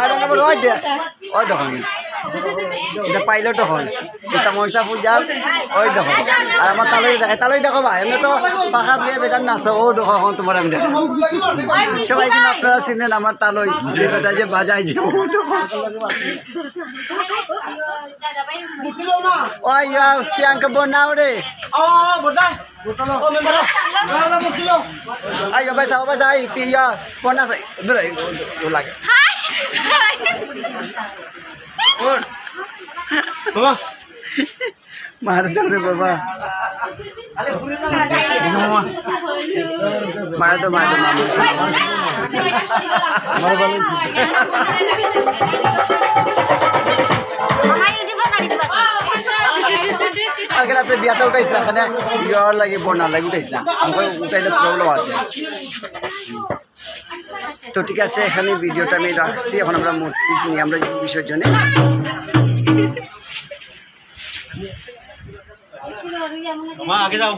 আর নম্বর ওই দে ওই দেখুন এটা পাইলট হল এটা মহিষা পূজার ওই দেখো আর আমার তালই দেখো ভাই এমনি তো পাখা দিয়ে বেজান নাচো ও দেখো এখন তোমার আমি দেখো সবাই কিন্তু আপনারা চিনেন আমার তালই যে বেটা যে বাজাই যে ওই প্রিয়াঙ্কা বনাও রে ayo baca iya pona dulu lagi baba mar dong re baba mar do mama mar balun mama youtube tadi tuh agar আপনি বিয়াটা উঠাইছিলেন এখানে বিয়ার লাগে বন্যার লাগে উঠাইছিলেন আমার উঠাইলে প্রবলেম আছে তো ঠিক আছে এখানে ভিডিওটা আমি রাখছি এখন আমরা মূর্তি নিয়ে আমরা বিসর্জনে আগে যাও